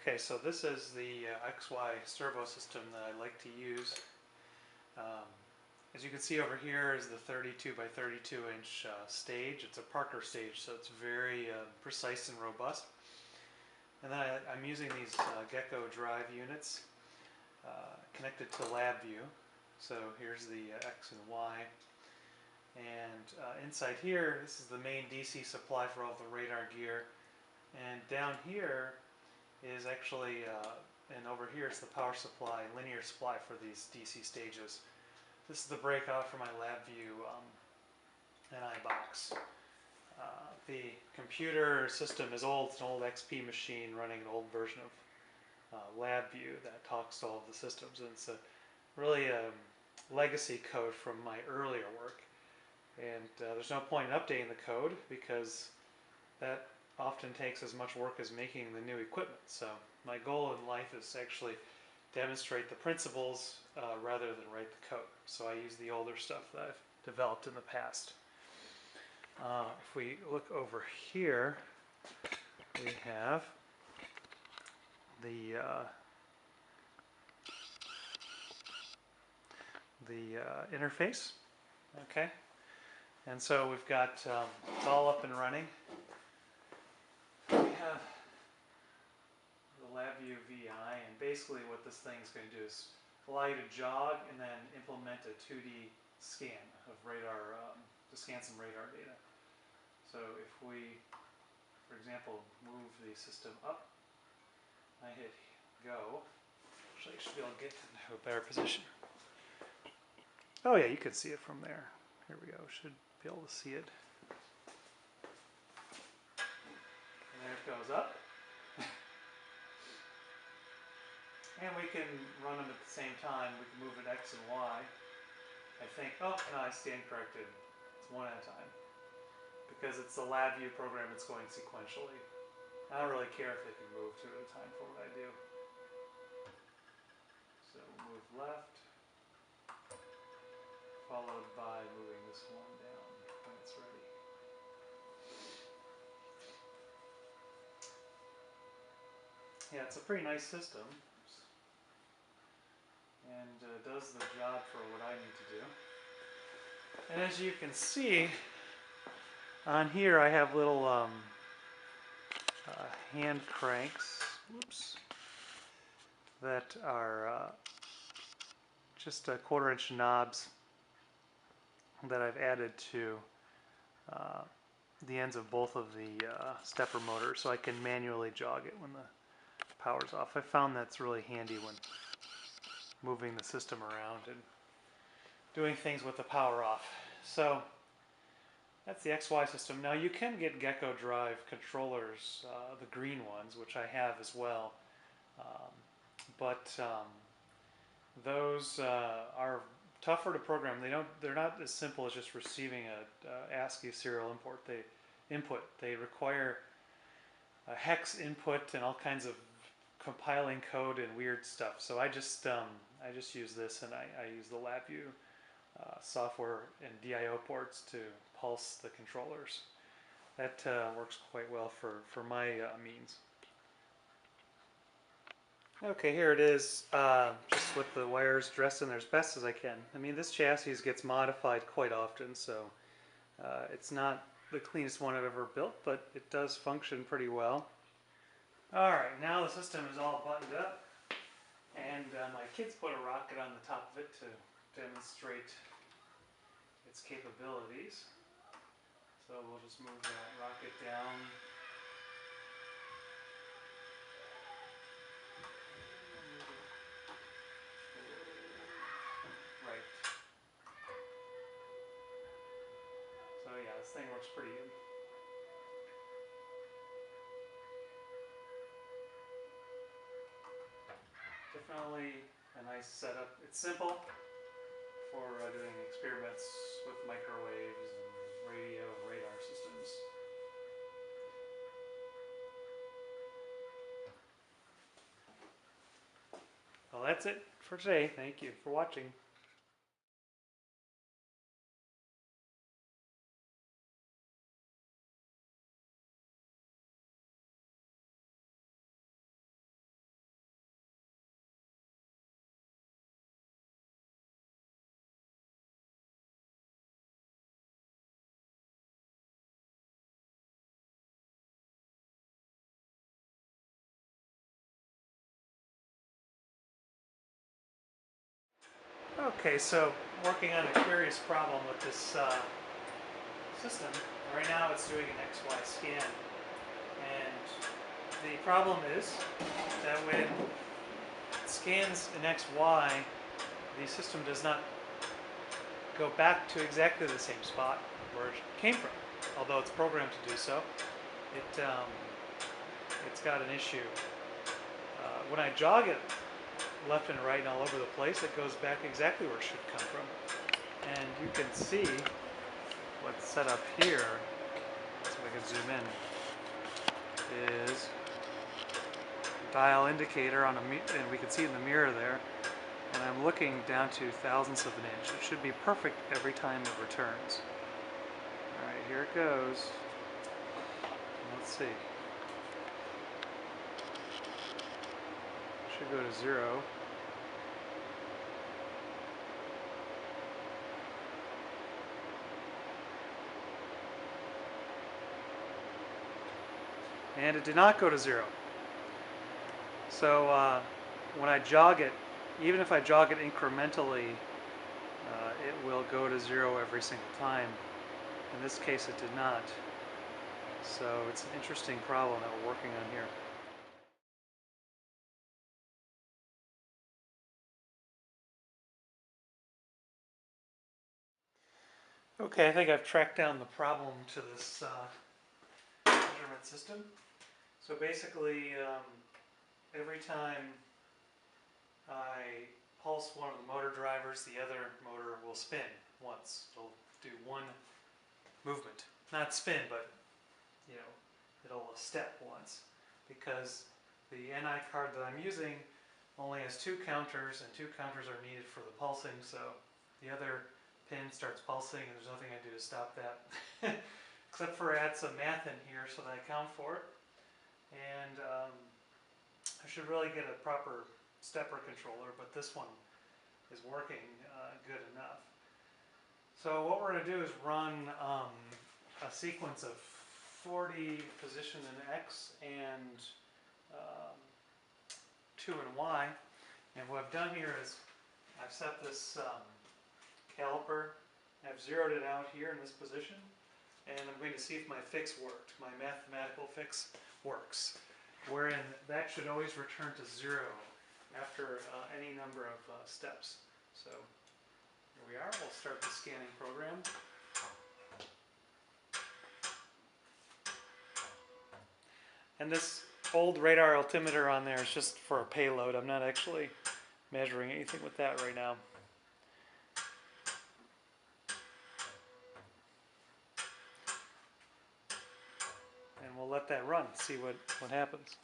Okay, so this is the XY servo system that I like to use. Um, as you can see over here is the 32 by 32 inch stage. It's a Parker stage, so it's very precise and robust. And then I'm using these Gecko drive units connected to Labview. So here's the X and Y. And inside here, this is the main DC supply for all the radar gear. And down here is actually, and over here is the power supply, linear supply for these DC stages. This is the breakout for my Labview NI box. The computer system is old. It's an old XP machine running an old version of Labview that talks to all of the systems. And it's really a legacy code from my earlier work. And there's no point in updating the code because that often takes as much work as making the new equipment. So my goal in life is to actually demonstrate the principles rather than write the code. So I use the older stuff that I've developed in the past. If we look over here, we have the interface. Okay, and so we've got it's all up and running. We have the Labview VI, and basically what this thing is going to do is allow you to jog and then implement a 2D scan of radar, to scan some radar data. So if we, for example, move the system up, I hit go. Actually, I should be able to get into a better position. Oh yeah, you can see it from there. Here we go. Should be able to see it. And there it goes up. And we can run them at the same time. We can move it X and Y. I think, oh no, I stand corrected. It's one at a time. Because it's the Labview program, it's going sequentially. I don't really care if they can move two at a time for what I do. So we'll move left, followed by moving this one down when it's ready. Yeah, it's a pretty nice system. And does the job for what I need to do. And as you can see, on here I have little hand cranks, whoops, that are just 1/4 inch knobs that I've added to the ends of both of the stepper motors so I can manually jog it when the power's off. I found that's really handy when moving the system around and doing things with the power off. So that's the XY system. Now you can get Gecko drive controllers, the green ones, which I have as well, but those are tougher to program. They're not as simple as just receiving a ASCII serial input. They require a hex input and all kinds of compiling code and weird stuff. So I just use this, and I use the Labview software and DIO ports to pulse the controllers. That works quite well for my means. Okay, here it is, just with the wires dressed in there as best as I can. I mean, this chassis gets modified quite often, so it's not the cleanest one I've ever built, but it does function pretty well. Alright, now the system is all buttoned up, and my kids put a rocket on the top of it to demonstrate its capabilities. So we'll just move that rocket down. Right. So yeah, this thing works pretty good. Definitely a nice setup. It's simple for doing experiments with microwaves and radio and radar systems. Well, that's it for today. Thank you for watching. Okay, so working on a curious problem with this system. Right now it's doing an XY scan, and the problem is that when it scans an XY, the system does not go back to exactly the same spot where it came from, although it's programmed to do so. It's got an issue. When I jog it left and right and all over the place, it goes back exactly where it should come from. And you can see what's set up here, so I can zoom in, is a dial indicator on and we can see in the mirror there, and I'm looking down to thousandths of an inch. It should be perfect every time it returns. Alright, here it goes. Let's see. Should go to 0. And it did not go to 0. So when I jog it, even if I jog it incrementally, it will go to 0 every single time. In this case it did not. So it's an interesting problem that we're working on here. Okay, I think I've tracked down the problem to this measurement system. So basically, every time I pulse one of the motor drivers, the other motor will spin once. It'll do one movement. Not spin, but it'll step once. Because the NI card that I'm using only has 2 counters, and 2 counters are needed for the pulsing, so the other pin starts pulsing and there's nothing I do to stop that. Except for add some math in here so that I count for it. And I should really get a proper stepper controller, but this one is working good enough. So what we're going to do is run a sequence of 40 position in X and 2 in Y. And what I've done here is I've set this caliper, I've zeroed it out here in this position, and I'm going to see if my fix worked, my mathematical fix works, wherein that should always return to 0 after any number of steps. So here we are, we'll start the scanning program. And this old radar altimeter on there is just for a payload. I'm not actually measuring anything with that right now. And we'll let that run, see what happens.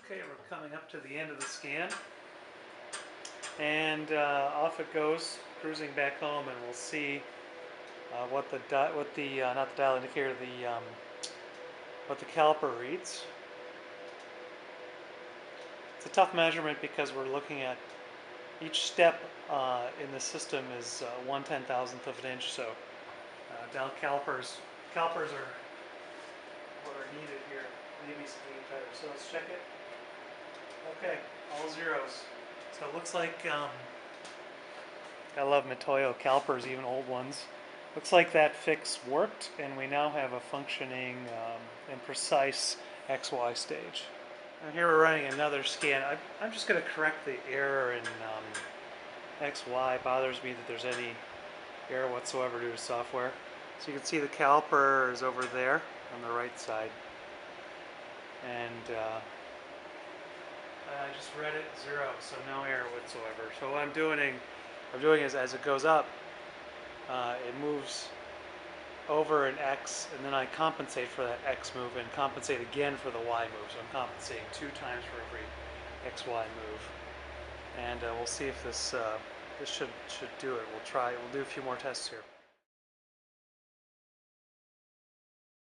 Okay, we're coming up to the end of the scan. And off it goes, cruising back home, and we'll see what the not the dial indicator, what the caliper reads. It's a tough measurement because we're looking at each step in the system is 1/10,000th of an inch, so dial calipers are what are needed here. Maybe something better. So let's check it. Okay, all zeros. So it looks like I love Mitoyo calipers, even old ones. Looks like that fix worked, and we now have a functioning and precise XY stage. And here we're running another scan. I'm just going to correct the error in XY. It bothers me that there's any error whatsoever due to software. So you can see the caliper is over there on the right side. And I just read it 0, so no error whatsoever. So what I'm doing is as it goes up, it moves over an X, and then I compensate for that X move and compensate again for the Y move. So I'm compensating 2 times for every XY move. And we'll see if this should do it. We'll do a few more tests here.